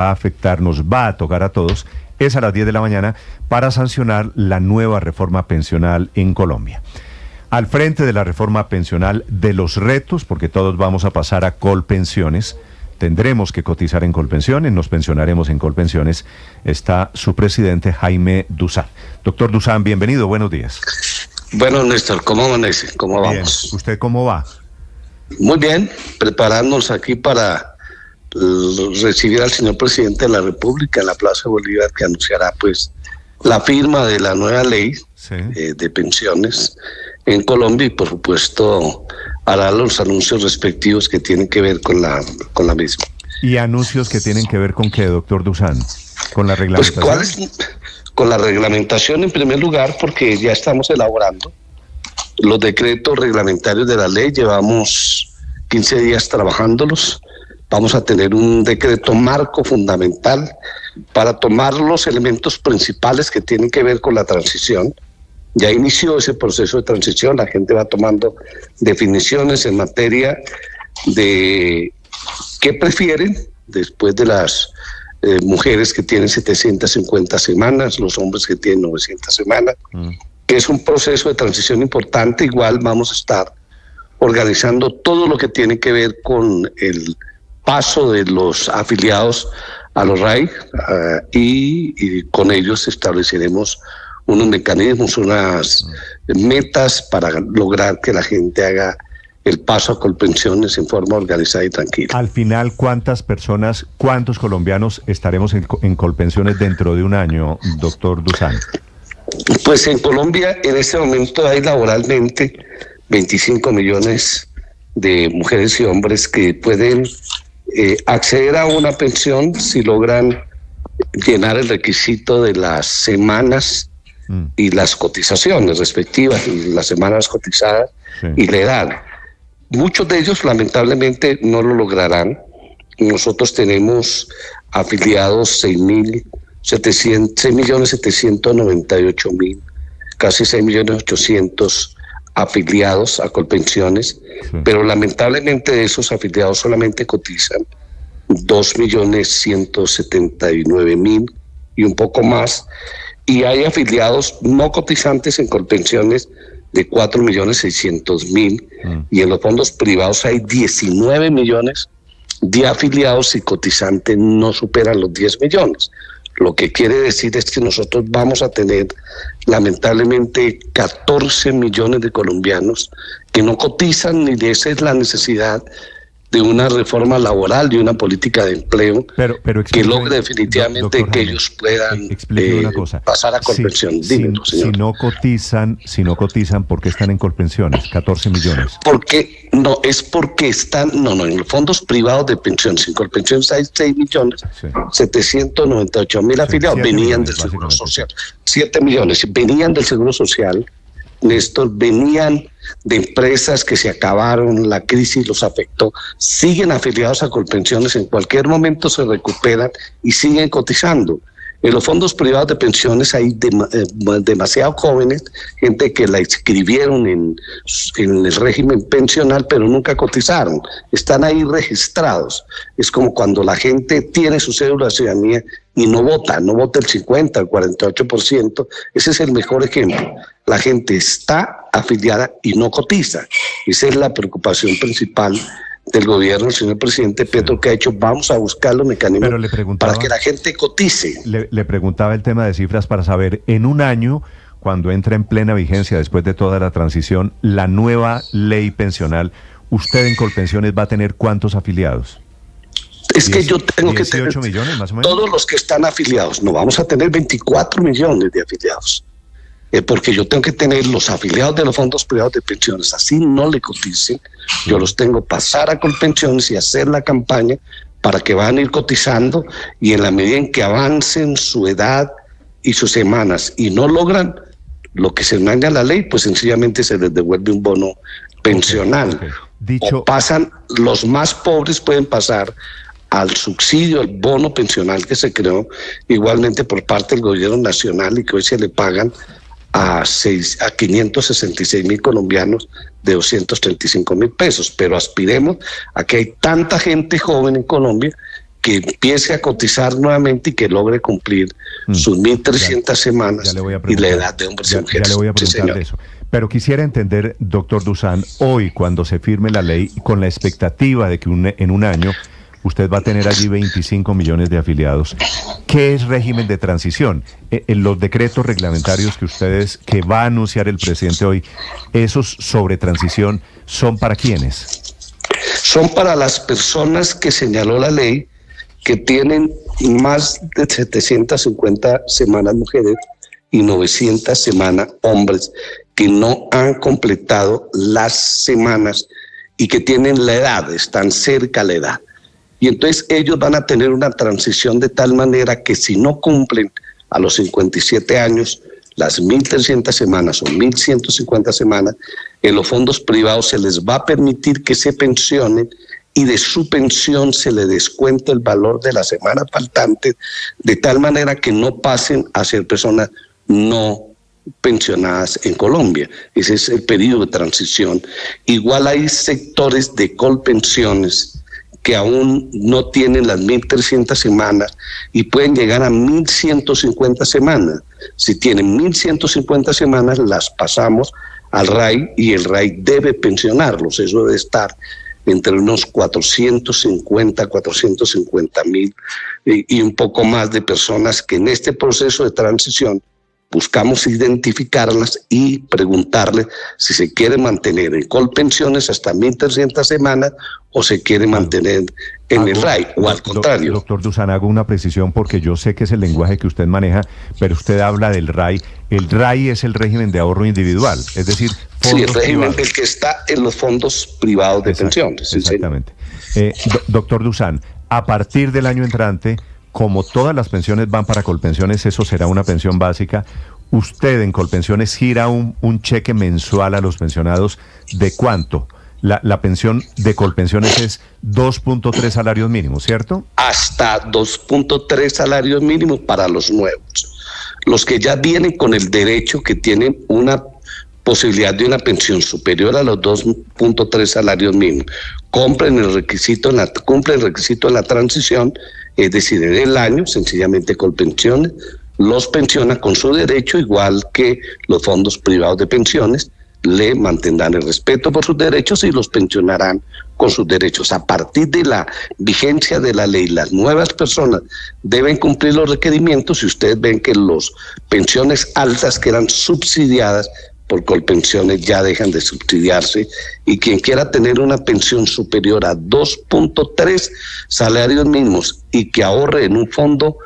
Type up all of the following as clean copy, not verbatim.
a afectar, nos va a tocar a todos, es a las 10 de la mañana para sancionar la nueva reforma pensional en Colombia. Al frente de la reforma pensional, de los retos, porque todos vamos a pasar a Colpensiones, tendremos que cotizar en Colpensiones, nos pensionaremos en Colpensiones, está su presidente Jaime Duzán. Doctor Duzán, bienvenido, buenos días. Bueno, Néstor, ¿cómo amanece? ¿Cómo Bien. vamos? ¿Usted cómo va? Muy bien, preparándonos aquí para recibir al señor presidente de la República en la Plaza Bolívar, que anunciará pues la firma de la nueva ley de pensiones en Colombia y por supuesto hará los anuncios respectivos que tienen que ver con la misma. ¿Y anuncios que tienen que ver con qué, doctor Duzán? ¿Con la reglamentación? Pues, con la reglamentación en primer lugar, porque ya estamos elaborando los decretos reglamentarios de la ley, llevamos 15 días trabajándolos, vamos a tener un decreto marco fundamental para tomar los elementos principales que tienen que ver con la transición. Ya inició ese proceso de transición, la gente va tomando definiciones en materia de qué prefieren después de las mujeres que tienen 750 semanas, los hombres que tienen 900 semanas, que es un proceso de transición importante. Igual vamos a estar organizando todo lo que tiene que ver con el paso de los afiliados a los RAI y con ellos estableceremos unos mecanismos, unas metas para lograr que la gente haga el paso a Colpensiones en forma organizada y tranquila. Al final, ¿cuántas personas, cuántos colombianos estaremos en Colpensiones dentro de un año, doctor Duzán? Pues en Colombia en este momento hay laboralmente 25 millones de mujeres y hombres que pueden acceder a una pensión si logran llenar el requisito de las semanas y las cotizaciones respectivas, las semanas cotizadas y la edad. Muchos de ellos lamentablemente no lo lograrán. Nosotros tenemos afiliados 6.798.000, casi 6.800.000 afiliados a Colpensiones, pero lamentablemente de esos afiliados solamente cotizan 2.179.000 y un poco más, y hay afiliados no cotizantes en Colpensiones de 4.600.000 y en los fondos privados hay 19 millones de afiliados y cotizantes no superan los 10 millones. Lo que quiere decir es que nosotros vamos a tener lamentablemente 14 millones de colombianos que no cotizan, ni de esa es la necesidad de una reforma laboral, de una política de empleo que logre definitivamente que ellos puedan pasar a Colpensión. Si no cotizan, ¿por qué están en Colpensiones? 14 millones. Porque están en los fondos privados de pensiones. En Colpensiones hay 6.798.000 afiliados, venían del Seguro Social. 7 millones, venían del Seguro Social. Néstor, venían de empresas que se acabaron, la crisis los afectó, siguen afiliados a Colpensiones, en cualquier momento se recuperan y siguen cotizando. En los fondos privados de pensiones hay demasiados jóvenes, gente que la inscribieron en el régimen pensional, pero nunca cotizaron. Están ahí registrados. Es como cuando la gente tiene su cédula de ciudadanía y no vota el 50, el 48%. Ese es el mejor ejemplo. La gente está afiliada y no cotiza. Esa es la preocupación principal del gobierno, el señor presidente Petro, que ha hecho. Vamos a buscar los mecanismos para que la gente cotice. Le preguntaba el tema de cifras para saber, en un año, cuando entra en plena vigencia, después de toda la transición, la nueva ley pensional, ¿usted en Colpensiones va a tener cuántos afiliados? Es que yo tengo que tener 18 millones, más o menos. Todos los que están afiliados. No, vamos a tener 24 millones de afiliados. Porque yo tengo que tener los afiliados de los fondos privados de pensiones, así no le coticen, yo los tengo pasar a Colpensiones y hacer la campaña para que van a ir cotizando, y en la medida en que avancen su edad y sus semanas y no logran lo que se manda la ley, pues sencillamente se les devuelve un bono pensional. O pasan, los más pobres pueden pasar al subsidio, al bono pensional que se creó igualmente por parte del gobierno nacional y que hoy se le pagan a 566.000 colombianos de 235.000 pesos, pero aspiremos a que hay tanta gente joven en Colombia que empiece a cotizar nuevamente y que logre cumplir sus 1.300 semanas y la edad de hombres y mujeres. Ya le voy a preguntar de eso. Pero quisiera entender, doctor Dusan, hoy cuando se firme la ley, con la expectativa de que en un año usted va a tener allí 25 millones de afiliados, ¿qué es régimen de transición? En los decretos reglamentarios que va a anunciar el presidente hoy, esos sobre transición, ¿son para quiénes? Son para las personas que señaló la ley, que tienen más de 750 semanas mujeres y 900 semanas hombres, que no han completado las semanas y que tienen la edad, están cerca a la edad. Y entonces ellos van a tener una transición de tal manera que si no cumplen a los 57 años, las 1.300 semanas o 1.150 semanas, en los fondos privados se les va a permitir que se pensionen y de su pensión se le descuenta el valor de las semanas faltantes, de tal manera que no pasen a ser personas no pensionadas en Colombia. Ese es el periodo de transición. Igual hay sectores de colpensiones que aún no tienen las 1.300 semanas y pueden llegar a 1.150 semanas. Si tienen 1.150 semanas, las pasamos al RAI y el RAI debe pensionarlos. Eso debe estar entre unos 450.000 y un poco más de personas que en este proceso de transición buscamos identificarlas y preguntarles si se quiere mantener en colpensiones hasta 1.300 semanas o se quiere mantener en el RAI, o al contrario. Doctor Dusan, hago una precisión porque yo sé que es el lenguaje que usted maneja, pero usted habla del RAI. El RAI es el régimen de ahorro individual, es decir, sí, el régimen del que está en los fondos privados de pensiones. Exactamente. Doctor Dusan, a partir del año entrante, como todas las pensiones van para Colpensiones, eso será una pensión básica. Usted en Colpensiones gira un cheque mensual a los pensionados. ¿De cuánto? La pensión de Colpensiones es 2.3 salarios mínimos, ¿cierto? Hasta 2.3 salarios mínimos para los nuevos. Los que ya vienen con el derecho, que tienen una posibilidad de una pensión superior a los 2.3 salarios mínimos, cumplen el requisito en la transición, es decir, en el año, sencillamente Colpensiones los pensiona con su derecho, igual que los fondos privados de pensiones, le mantendrán el respeto por sus derechos y los pensionarán con sus derechos. A partir de la vigencia de la ley, las nuevas personas deben cumplir los requerimientos y ustedes ven que las pensiones altas que eran subsidiadas por Colpensiones ya dejan de subsidiarse, y quien quiera tener una pensión superior a 2.3 salarios mínimos y que ahorre en un fondo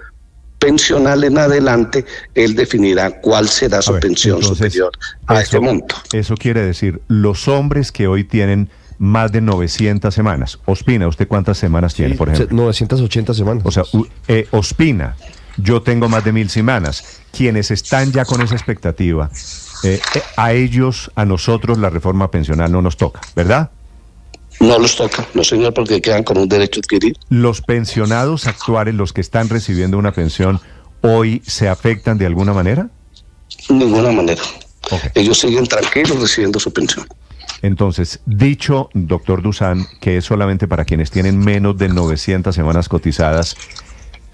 pensional en adelante, él definirá cuál será su pensión superior a este monto. Eso quiere decir, los hombres que hoy tienen más de 900 semanas, Ospina, ¿usted cuántas semanas tiene, por ejemplo? 980 semanas. O sea, Ospina, yo tengo más de 1.000 semanas. Quienes están ya con esa expectativa, a ellos, a nosotros, la reforma pensional no nos toca, ¿verdad? No los toca, no señor, porque quedan con un derecho adquirido. ¿Los pensionados actuales, los que están recibiendo una pensión, hoy se afectan de alguna manera? De ninguna manera. Okay. Ellos siguen tranquilos recibiendo su pensión. Entonces, dicho, doctor Dusan, que es solamente para quienes tienen menos de 900 semanas cotizadas,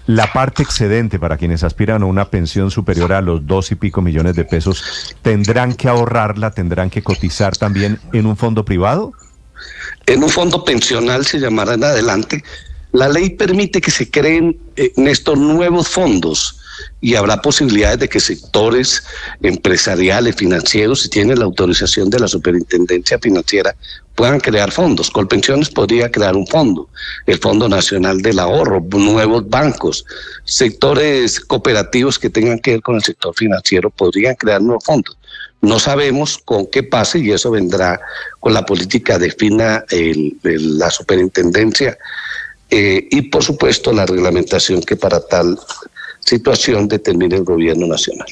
la parte excedente para quienes aspiran a una pensión superior a los 2 y pico millones de pesos, ¿tendrán que ahorrarla, tendrán que cotizar también en un fondo privado? En un fondo pensional se llamará en adelante. La ley permite que se creen en estos nuevos fondos y habrá posibilidades de que sectores empresariales, financieros, si tienen la autorización de la Superintendencia Financiera, puedan crear fondos. Colpensiones podría crear un fondo, el Fondo Nacional del Ahorro, nuevos bancos, sectores cooperativos que tengan que ver con el sector financiero podrían crear nuevos fondos. No sabemos con qué pase y eso vendrá con la política defina la superintendencia y por supuesto la reglamentación que para tal situación determine el gobierno nacional.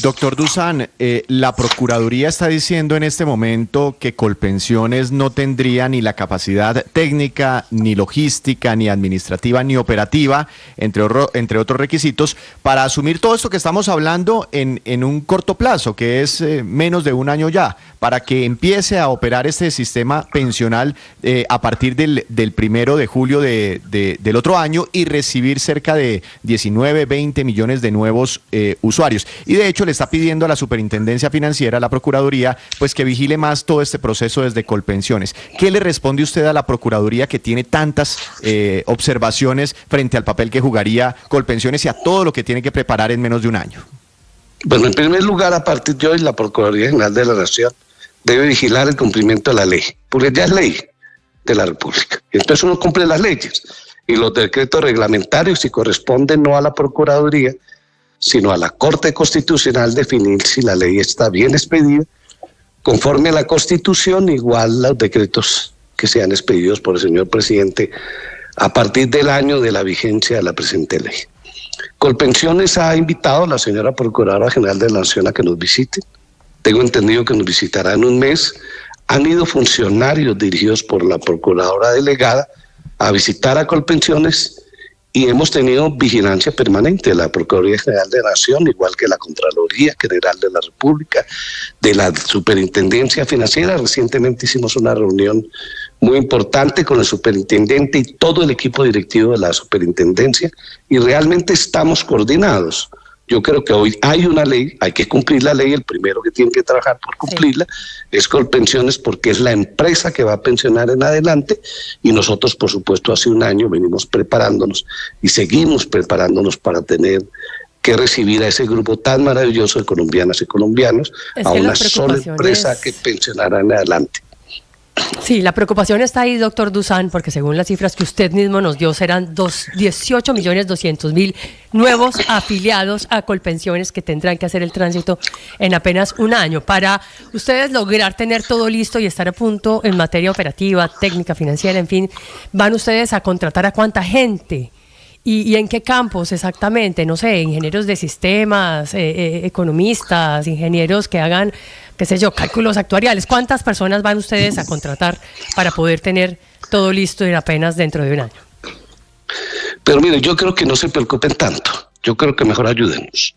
Doctor Dusan, la Procuraduría está diciendo en este momento que Colpensiones no tendría ni la capacidad técnica, ni logística, ni administrativa, ni operativa, entre otros requisitos, para asumir todo esto que estamos hablando en un corto plazo, que es menos de un año ya, para que empiece a operar este sistema pensional a partir del 1 de julio del otro año y recibir cerca de 19, 20 millones de nuevos usuarios. Y de hecho le está pidiendo a la Superintendencia Financiera, a la Procuraduría, pues que vigile más todo este proceso desde Colpensiones. ¿Qué le responde usted a la Procuraduría que tiene tantas observaciones frente al papel que jugaría Colpensiones y a todo lo que tiene que preparar en menos de un año? Bueno, en primer lugar, a partir de hoy, la Procuraduría General de la Nación debe vigilar el cumplimiento de la ley, porque ya es ley de la República. Entonces uno cumple las leyes y los decretos reglamentarios, si corresponden no a la Procuraduría, sino a la Corte Constitucional, definir si la ley está bien expedida, conforme a la Constitución, igual los decretos que sean expedidos por el señor presidente a partir del año de la vigencia de la presente ley. Colpensiones ha invitado a la señora Procuradora General de la Nación a que nos visite. Tengo entendido que nos visitará en un mes. Han ido funcionarios dirigidos por la Procuradora Delegada a visitar a Colpensiones y hemos tenido vigilancia permanente de la Procuraduría General de la Nación, igual que la Contraloría General de la República, de la Superintendencia Financiera. Recientemente hicimos una reunión muy importante con el superintendente y todo el equipo directivo de la superintendencia y realmente estamos coordinados. Yo creo que hoy hay una ley, hay que cumplir la ley, el primero que tiene que trabajar por cumplirla es Colpensiones, porque es la empresa que va a pensionar en adelante y nosotros, por supuesto, hace un año venimos preparándonos y seguimos preparándonos para tener que recibir a ese grupo tan maravilloso de colombianas y colombianos, a una sola empresa que pensionará en adelante. Sí, la preocupación está ahí, doctor Dusan, porque según las cifras que usted mismo nos dio, serán 18.200.000 nuevos afiliados a Colpensiones que tendrán que hacer el tránsito en apenas un año. Para ustedes lograr tener todo listo y estar a punto en materia operativa, técnica, financiera, en fin, ¿van ustedes a contratar a cuánta gente? ¿Y en qué campos exactamente? No sé, ingenieros de sistemas, economistas, ingenieros que hagan, qué sé yo, cálculos actuariales. ¿Cuántas personas van ustedes a contratar para poder tener todo listo en apenas dentro de un año? Pero mire, yo creo que no se preocupen tanto. Yo creo que mejor ayudemos.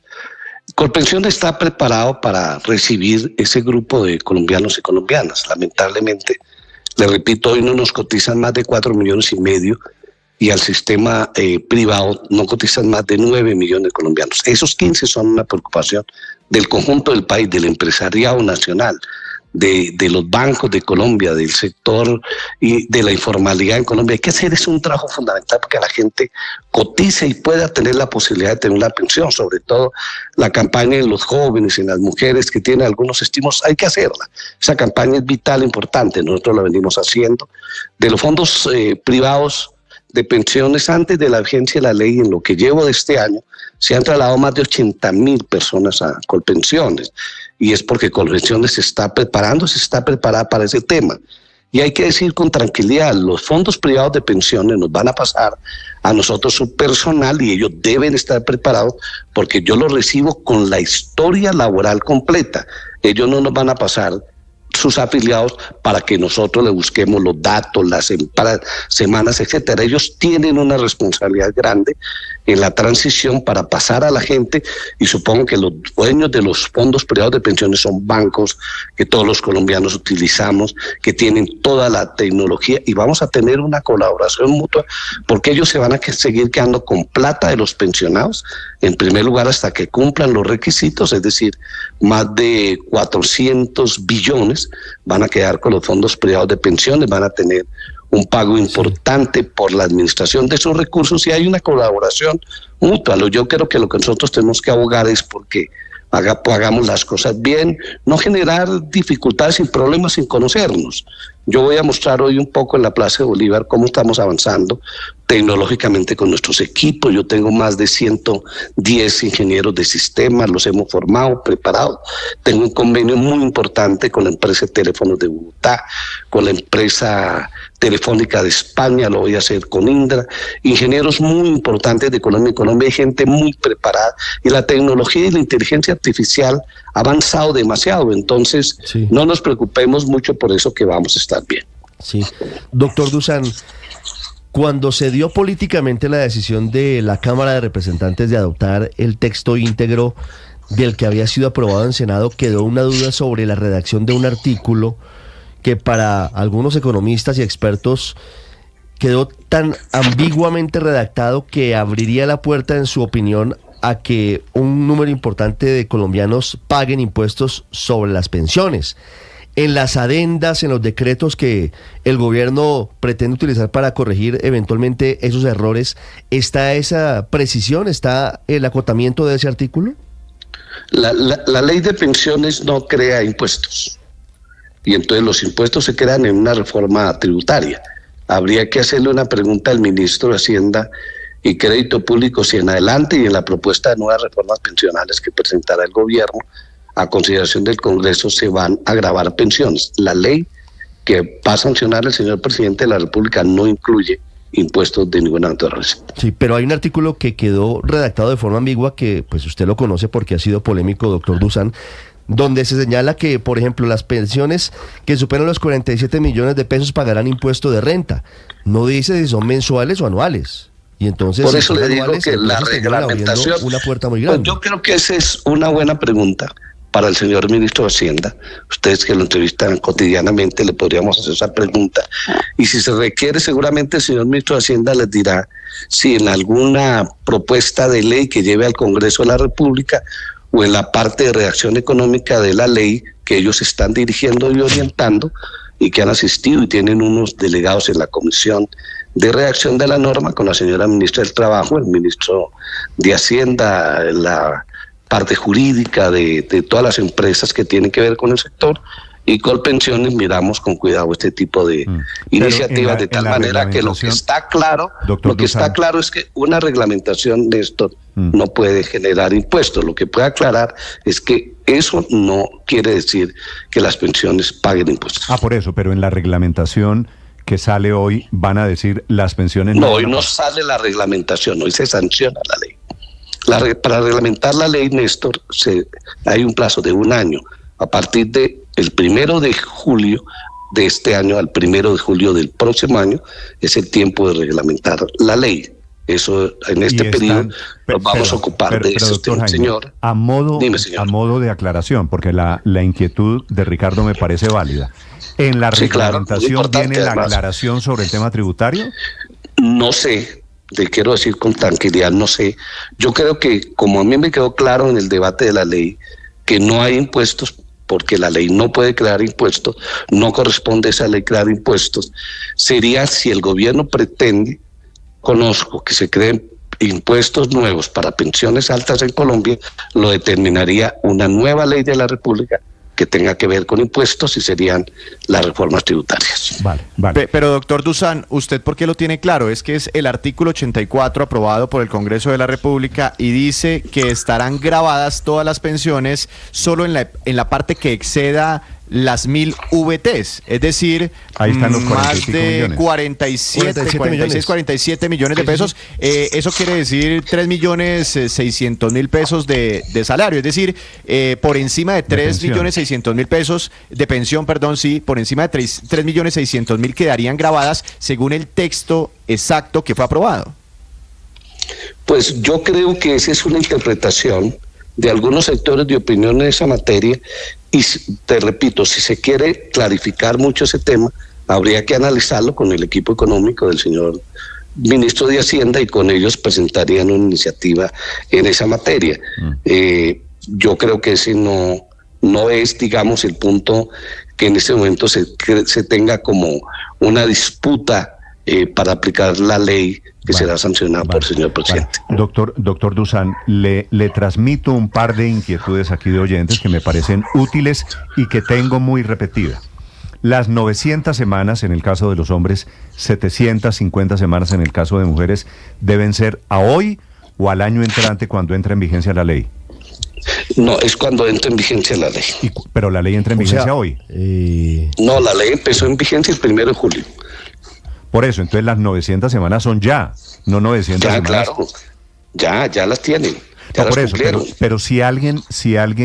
Colpensiones está preparado para recibir ese grupo de colombianos y colombianas. Lamentablemente, le repito, hoy no nos cotizan más de 4,5 millones y al sistema privado no cotizan más de 9 millones de colombianos. Esos 15 son una preocupación del conjunto del país, del empresariado nacional, de los bancos de Colombia, del sector y de la informalidad en Colombia. Hay que hacer un trabajo fundamental para que la gente cotice y pueda tener la posibilidad de tener una pensión, sobre todo la campaña en los jóvenes y en las mujeres que tienen algunos estímulos. Hay que hacerla. Esa campaña es vital, importante. Nosotros la venimos haciendo. De los fondos privados de pensiones, antes de la vigencia de la ley, en lo que llevo de este año, se han trasladado más de 80,000 personas a Colpensiones, y es porque Colpensiones se está preparada para ese tema. Y hay que decir con tranquilidad, los fondos privados de pensiones nos van a pasar a nosotros su personal y ellos deben estar preparados porque yo los recibo con la historia laboral completa. Ellos no nos van a pasar sus afiliados para que nosotros le busquemos los datos, las semanas, etcétera. Ellos tienen una responsabilidad grande en la transición para pasar a la gente, y supongo que los dueños de los fondos privados de pensiones son bancos que todos los colombianos utilizamos, que tienen toda la tecnología, y vamos a tener una colaboración mutua porque ellos se van a seguir quedando con plata de los pensionados, en primer lugar hasta que cumplan los requisitos, es decir, más de 400 billones van a quedar con los fondos privados de pensiones, van a tener un pago importante por la administración de esos recursos y hay una colaboración mutua. Yo creo que lo que nosotros tenemos que abogar es porque hagamos las cosas bien, no generar dificultades y problemas sin conocernos. Yo voy a mostrar hoy un poco en la Plaza de Bolívar cómo estamos avanzando tecnológicamente con nuestros equipos. Yo tengo más de 110 ingenieros de sistemas, los hemos formado, preparado. Tengo un convenio muy importante con la empresa de teléfonos de Bogotá, con la empresa telefónica de España, lo voy a hacer con Indra. Ingenieros muy importantes de Colombia. En Colombia hay gente muy preparada y la tecnología y la inteligencia artificial ha avanzado demasiado. Entonces, sí, no nos preocupemos mucho por eso, que vamos a estar bien. sí. Doctor Dusan, cuando se dio políticamente la decisión de la Cámara de Representantes de adoptar el texto íntegro del que había sido aprobado en Senado, quedó una duda sobre la redacción de un artículo que para algunos economistas y expertos quedó tan ambiguamente redactado que abriría la puerta, en su opinión, a que un número importante de colombianos paguen impuestos sobre las pensiones. En las adendas, en los decretos que el gobierno pretende utilizar para corregir eventualmente esos errores, ¿está esa precisión? ¿Está el acotamiento de ese artículo? La ley de pensiones no crea impuestos. Y entonces los impuestos se crean en una reforma tributaria. Habría que hacerle una pregunta al ministro de Hacienda y Crédito Público si en adelante y en la propuesta de nuevas reformas pensionales que presentará el gobierno a consideración del Congreso se van a gravar pensiones. La ley que va a sancionar el señor presidente de la República no incluye impuestos de ninguna naturaleza. Sí, pero hay un artículo que quedó redactado de forma ambigua que pues usted lo conoce porque ha sido polémico, doctor Dusan, donde se señala que, por ejemplo, las pensiones que superan los 47 millones de pesos pagarán impuesto de renta. No dice si son mensuales o anuales. Y entonces, por eso si le digo anuales, que la entonces reglamentación, una puerta muy grande. Pues yo creo que esa es una buena pregunta para el señor ministro de Hacienda. Ustedes que lo entrevistan cotidianamente le podríamos hacer esa pregunta. Y si se requiere, seguramente el señor ministro de Hacienda les dirá si en alguna propuesta de ley que lleve al Congreso de la República o en la parte de redacción económica de la ley que ellos están dirigiendo y orientando y que han asistido y tienen unos delegados en la Comisión de Redacción de la Norma con la señora ministra del Trabajo, el ministro de Hacienda, la parte jurídica de todas las empresas que tienen que ver con el sector, y Colpensiones miramos con cuidado este tipo de iniciativas, de tal manera que lo que está claro, está claro es que una reglamentación de esto no puede generar impuestos. Lo que puede aclarar es que eso no quiere decir que las pensiones paguen impuestos. Por eso, pero en la reglamentación que sale hoy van a decir las pensiones... No, hoy no sale la reglamentación, hoy se sanciona la ley. Para reglamentar la ley, Néstor, hay un plazo de 1 año. A partir del 1 de julio de este año al 1 de julio del próximo año es el tiempo de reglamentar la ley. Eso en este periodo nos vamos a ocupar de eso, señor. A modo de aclaración, porque la inquietud de Ricardo me parece válida. ¿En la reglamentación viene la aclaración sobre el tema tributario? No sé. Te quiero decir con tranquilidad, no sé. Yo creo que, como a mí me quedó claro en el debate de la ley, que no hay impuestos porque la ley no puede crear impuestos, no corresponde a esa ley crear impuestos, sería si el gobierno pretende, conozco, que se creen impuestos nuevos para pensiones altas en Colombia, lo determinaría una nueva ley de la República que tenga que ver con impuestos y serían las reformas tributarias. Vale. Pero doctor Dusan, ¿usted por qué lo tiene claro? Es que es el artículo 84 aprobado por el Congreso de la República y dice que estarán grabadas todas las pensiones solo en la parte que exceda las 1000 VTs, es decir, ahí están los más de 47 millones de pesos. Eso quiere decir 3.600.000 pesos de salario, es decir, por encima de 3.600.000 pesos de pensión, por encima de 3.600.000 quedarían grabadas según el texto exacto que fue aprobado. Pues yo creo que esa es una interpretación de algunos sectores de opinión en esa materia. Y te repito, si se quiere clarificar mucho ese tema, habría que analizarlo con el equipo económico del señor ministro de Hacienda y con ellos presentarían una iniciativa en esa materia. Yo creo que ese no es, digamos, el punto que en este momento se tenga como una disputa para aplicar la ley que será sancionada por el señor presidente. Doctor Dusan, le transmito un par de inquietudes aquí de oyentes que me parecen útiles y que tengo muy repetidas. las 900 semanas en el caso de los hombres, 750 semanas en el caso de mujeres, deben ser a hoy o al año entrante cuando entra en vigencia la ley. No, es cuando entra en vigencia la ley. Pero la ley entra en vigencia hoy. No, la ley empezó en vigencia el 1 de julio. Por eso, entonces las 900 semanas son ya, no 900 Ya, semanas. claro. Ya las tienen. Ya No, las por eso, cumplieron. pero si alguien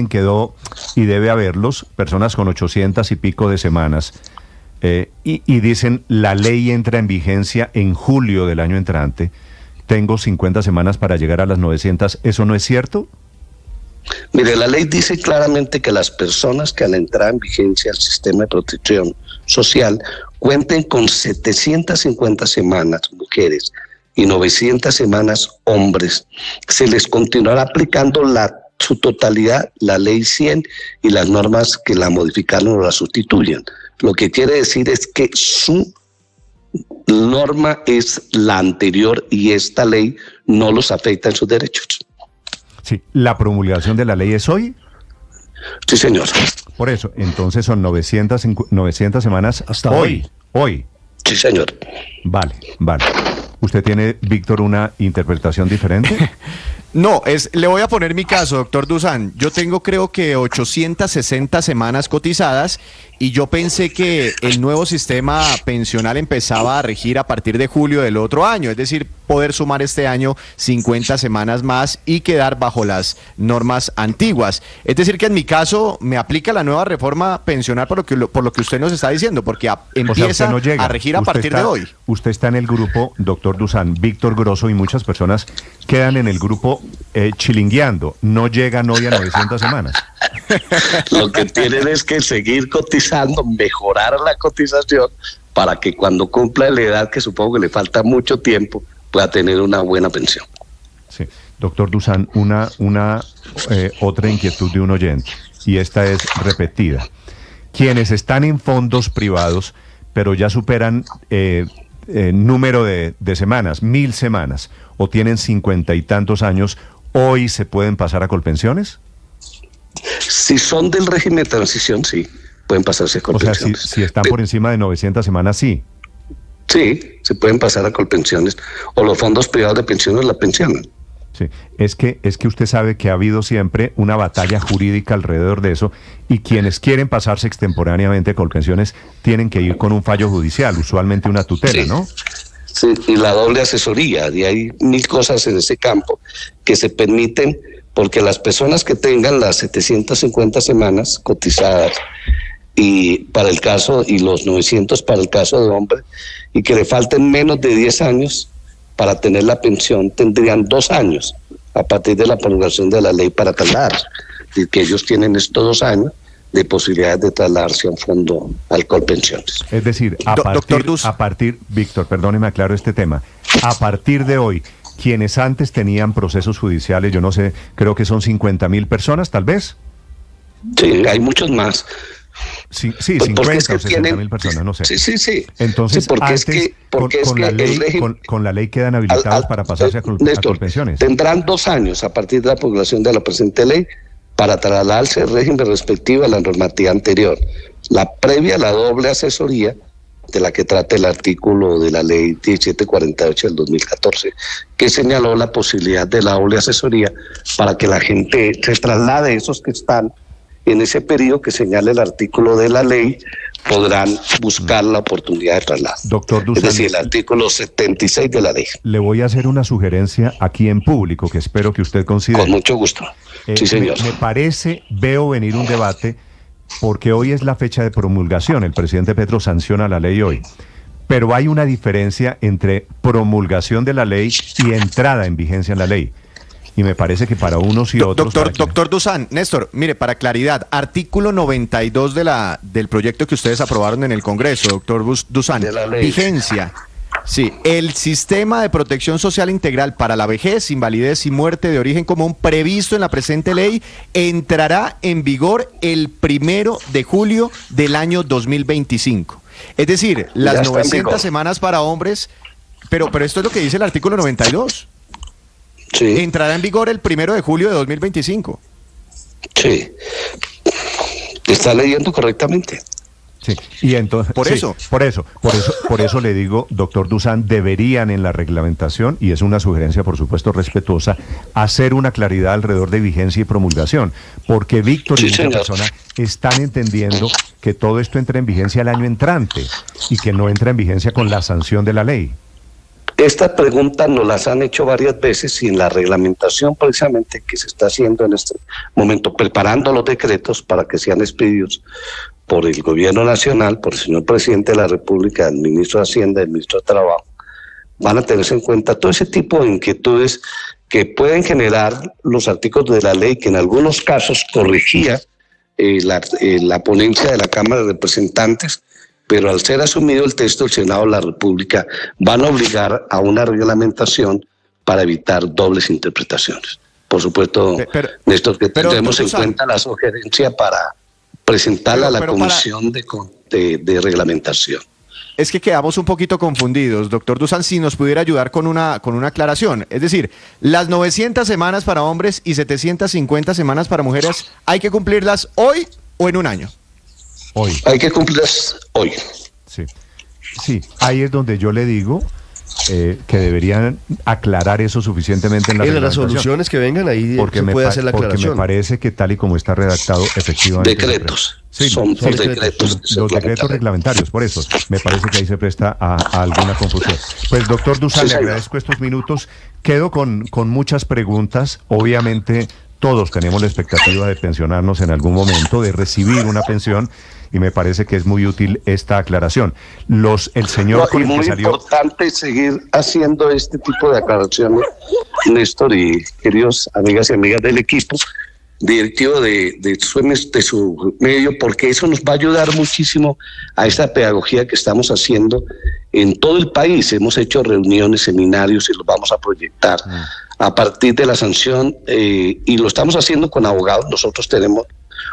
quedó, y debe haberlos, personas con 800 y pico de semanas, y dicen la ley entra en vigencia en julio del año entrante, tengo 50 semanas para llegar a las 900, ¿eso no es cierto? Mire, la ley dice claramente que las personas que al entrar en vigencia al sistema de protección social cuenten con 750 semanas mujeres y 900 semanas hombres, se les continuará aplicando su totalidad, la ley 100 y las normas que la modificaron o la sustituyen. Lo que quiere decir es que su norma es la anterior y esta ley no los afecta en sus derechos. Sí, la promulgación de la ley es hoy. Sí, señor. Por eso, entonces son 900 semanas hasta hoy. Hoy. Sí, señor. Vale. ¿Usted tiene, Víctor, una interpretación diferente? No, le voy a poner mi caso, doctor Dusan. Yo tengo creo que 860 semanas cotizadas y yo pensé que el nuevo sistema pensional empezaba a regir a partir de julio del otro año, es decir, poder sumar este año 50 semanas más y quedar bajo las normas antiguas. Es decir, que en mi caso me aplica la nueva reforma pensional por lo que usted nos está diciendo, porque empieza no llega. a regir a Usted partir está, de hoy. Usted está en el grupo, doctor Dusan, Víctor Grosso y muchas personas quedan en el grupo chilingueando, no llegan hoy a 900 semanas. Lo que tienen es que seguir cotizando, mejorar la cotización para que cuando cumpla la edad, que supongo que le falta mucho tiempo, pueda tener una buena pensión. Sí. Doctor Dusan, otra inquietud de un oyente, y esta es repetida. Quienes están en fondos privados, pero ya superan número de semanas, 1000 semanas, o tienen 50 y tantos años, ¿hoy se pueden pasar a Colpensiones? Si son del régimen de transición, sí, pueden pasarse a O sea, Colpensiones. si están por encima de 900 semanas, sí. Sí, se pueden pasar a Colpensiones, o los fondos privados de pensiones la pensionan. Sí, es que usted sabe que ha habido siempre una batalla jurídica alrededor de eso, y quienes quieren pasarse extemporáneamente a Colpensiones tienen que ir con un fallo judicial, usualmente una tutela, Sí. ¿no? Sí, y la doble asesoría, y hay 1000 cosas en ese campo que se permiten, porque las personas que tengan las 750 semanas cotizadas y para el caso, y los 900 para el caso de hombre, y que le falten menos de 10 años para tener la pensión, tendrían 2 años a partir de la promulgación de la ley para trasladarse. Es decir, que ellos tienen estos 2 años de posibilidades de trasladarse a un fondo al Colpensiones. Es decir, a partir, Víctor, perdóneme, aclaro este tema, a partir de hoy, quienes antes tenían procesos judiciales, yo no sé, creo que son 50.000 personas, tal vez. Sí, hay muchos más. Sí, Pues 50 es que o 60.000 personas, no sé. Sí. Entonces, Sí, porque antes, con la ley quedan habilitados para pasarse a Néstor, Colpensiones. tendrán 2 años a partir de la promulgación de la presente ley para trasladarse el régimen respectivo a la normativa anterior. La previa, la doble asesoría, de la que trata el artículo de la ley 1748 del 2014, que señaló la posibilidad de la doble asesoría para que la gente se traslade, esos que están en ese periodo que señala el artículo de la ley, podrán buscar la oportunidad de traslado. Doctor Dusan, es decir, el artículo 76 de la ley. Le voy a hacer una sugerencia aquí en público que espero que usted considere. Con mucho gusto. Sí, señor. Me parece, veo venir un debate, porque hoy es la fecha de promulgación, el presidente Petro sanciona la ley hoy, pero hay una diferencia entre promulgación de la ley y entrada en vigencia en la ley. Y me parece que para unos y otros... Doctor Dusan, Néstor, mire, para claridad, artículo 92 del proyecto que ustedes aprobaron en el Congreso, doctor Dusan, vigencia. Sí, el sistema de protección social integral para la vejez, invalidez y muerte de origen común previsto en la presente ley entrará en vigor el 1 de julio del año 2025. Es decir, las 900 semanas para hombres, pero esto es lo que dice el artículo 92. Sí. Entrará en vigor el 1 de julio de 2025. Sí. Está leyendo correctamente. Sí, y entonces Por eso le digo, doctor Dusan, deberían en la reglamentación, y es una sugerencia por supuesto respetuosa, hacer una claridad alrededor de vigencia y promulgación, porque Víctor y muchas personas están entendiendo que todo esto entra en vigencia el año entrante y que no entra en vigencia con la sanción de la ley. Esta pregunta nos las han hecho varias veces y en la reglamentación precisamente que se está haciendo en este momento, preparando los decretos para que sean expedidos por el gobierno nacional, por el señor presidente de la República, el ministro de Hacienda, el ministro de Trabajo, van a tenerse en cuenta todo ese tipo de inquietudes que pueden generar los artículos de la ley que en algunos casos corregía la ponencia de la Cámara de Representantes, pero al ser asumido el texto del Senado de la República van a obligar a una reglamentación para evitar dobles interpretaciones. Por supuesto, Néstor, que tendremos en cuenta la sugerencia para presentarla a la Comisión de Reglamentación. Es que quedamos un poquito confundidos, doctor Dusan, si nos pudiera ayudar con una aclaración. Es decir, las 900 semanas para hombres y 750 semanas para mujeres, ¿hay que cumplirlas hoy o en un año? Hoy. Hay que cumplirlas hoy. Sí, ahí es donde yo le digo que deberían aclarar eso suficientemente en la reglamentación. Las resoluciones que vengan ahí se puede hacer la aclaración. Porque me parece que tal y como está redactado, efectivamente... Decretos. Son decretos. Los decretos reglamentarios, por eso me parece que ahí se presta a alguna confusión. Pues doctor Dusan, le agradezco estos minutos. Quedo con muchas preguntas. Obviamente todos tenemos la expectativa de pensionarnos en algún momento, de recibir una pensión, y me parece que es muy útil esta aclaración. El señor con el que salió... Es muy importante seguir haciendo este tipo de aclaraciones, Néstor y queridos amigas y amigas del equipo directivo de su medio, porque eso nos va a ayudar muchísimo a esta pedagogía que estamos haciendo en todo el país. Hemos hecho reuniones, seminarios y los vamos a proyectar a partir de la sanción y lo estamos haciendo con abogados. Nosotros tenemos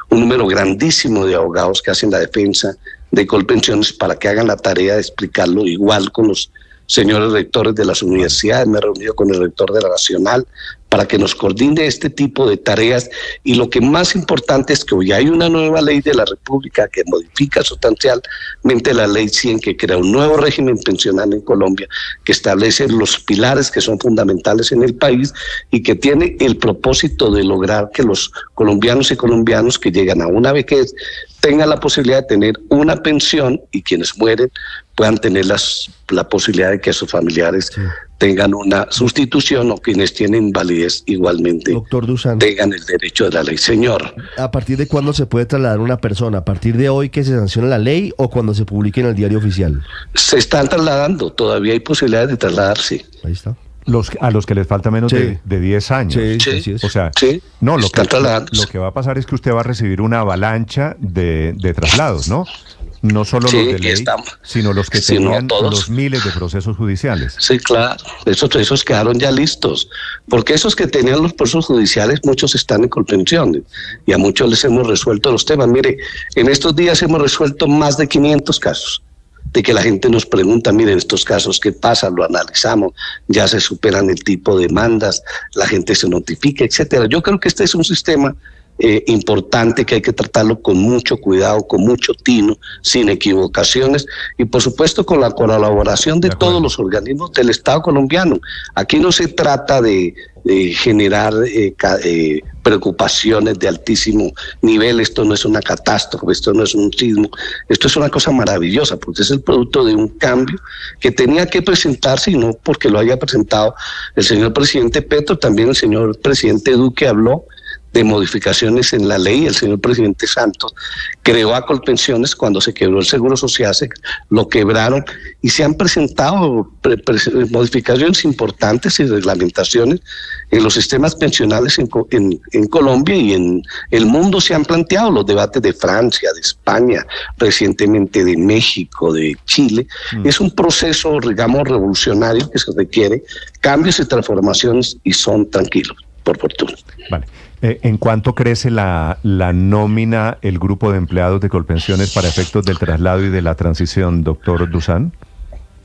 un número grandísimo de abogados que hacen la defensa de Colpensiones para que hagan la tarea de explicarlo, igual con los señores rectores de las universidades. Me he reunido con el rector de la Nacional para que nos coordine este tipo de tareas, y lo que más importante es que hoy hay una nueva ley de la República que modifica sustancialmente la ley 100, que crea un nuevo régimen pensional en Colombia, que establece los pilares que son fundamentales en el país y que tiene el propósito de lograr que los colombianos y colombianas que llegan a una vejez tengan la posibilidad de tener una pensión, y quienes mueren puedan tener la posibilidad de que sus familiares tengan una sustitución, o quienes tienen invalidez igualmente, doctor Dusan, tengan el derecho de la ley. Señor, ¿a partir de cuándo se puede trasladar una persona? ¿A partir de hoy que se sanciona la ley o cuando se publique en el diario oficial? se están trasladando, todavía hay posibilidades de trasladarse. Ahí está. A los que les falta menos de 10 años. Sí. O sea, no, lo que va a pasar es que usted va a recibir una avalancha de traslados, ¿no? No solo los de ley, sino los que tenían los miles de procesos judiciales. Sí, claro, esos quedaron ya listos, porque esos que tenían los procesos judiciales, muchos están en Colpensiones, y a muchos les hemos resuelto los temas. Mire, en estos días hemos resuelto más de 500 casos, de que la gente nos pregunta, miren, estos casos, ¿qué pasa? Lo analizamos, ya se superan el tipo de demandas, la gente se notifica, etcétera. Yo creo que este es un sistema importante, que hay que tratarlo con mucho cuidado, con mucho tino, sin equivocaciones, y por supuesto con la colaboración de todos los organismos del Estado colombiano. Aquí no se trata de generar preocupaciones de altísimo nivel. Esto no es una catástrofe, esto no es un sismo, esto es una cosa maravillosa, porque es el producto de un cambio que tenía que presentarse, y no porque lo haya presentado el señor presidente Petro. También el señor presidente Duque habló de modificaciones en la ley. El señor presidente Santos creó a Colpensiones cuando se quebró el Seguro Social, lo quebraron, y se han presentado modificaciones importantes y reglamentaciones en los sistemas pensionales en Colombia y en el mundo. Se han planteado los debates de Francia, de España, recientemente de México, de Chile. Es un proceso, digamos, revolucionario, que se requiere cambios y transformaciones, y son tranquilos, por fortuna. Vale. ¿En cuánto crece la nómina, el grupo de empleados de Colpensiones para efectos del traslado y de la transición, doctor Dusan?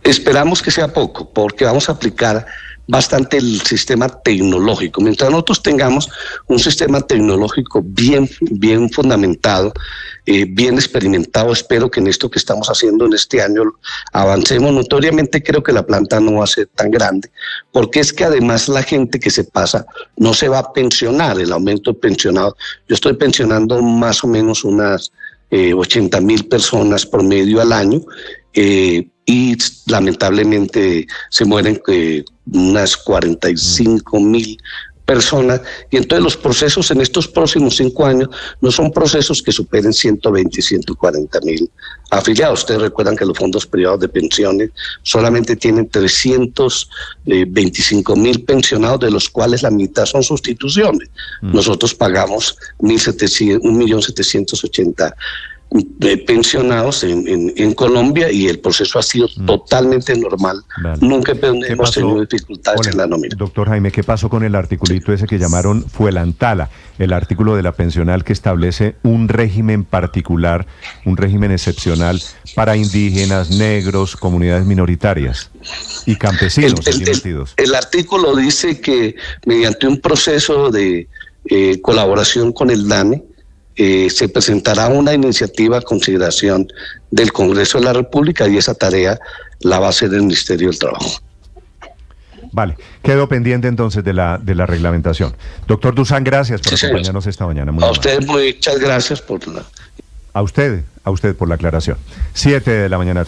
Esperamos que sea poco, porque vamos a aplicar bastante el sistema tecnológico. Mientras nosotros tengamos un sistema tecnológico bien fundamentado, bien experimentado, espero que en esto que estamos haciendo en este año avancemos. Notoriamente creo que la planta no va a ser tan grande, porque es que además la gente que se pasa no se va a pensionar, el aumento de pensionados. Yo estoy pensionando más o menos unas 80.000 personas promedio al año, y lamentablemente se mueren unas 45.000 personas, y entonces los procesos en estos próximos 5 años no son procesos que superen 120 y 140.000 afiliados. Ustedes recuerdan que los fondos privados de pensiones solamente tienen 325.000 pensionados, de los cuales la mitad son sustituciones. Nosotros pagamos 1.780.000 pensionados en Colombia, y el proceso ha sido totalmente normal. Vale. Nunca hemos tenido dificultades en la nómina. Doctor Jaime, ¿qué pasó con el articulito ese que llamaron Fuelantala, el artículo de la pensional que establece un régimen particular, un régimen excepcional para indígenas, negros, comunidades minoritarias y campesinos? El artículo dice que mediante un proceso de colaboración con el DANE, se presentará una iniciativa a consideración del Congreso de la República, y esa tarea la va a hacer el Ministerio del Trabajo. Vale, quedo pendiente entonces de la reglamentación. Doctor Dusan, gracias por acompañarnos esta mañana. Muy a ustedes muchas gracias por la... A usted por la aclaración. 7 de la mañana.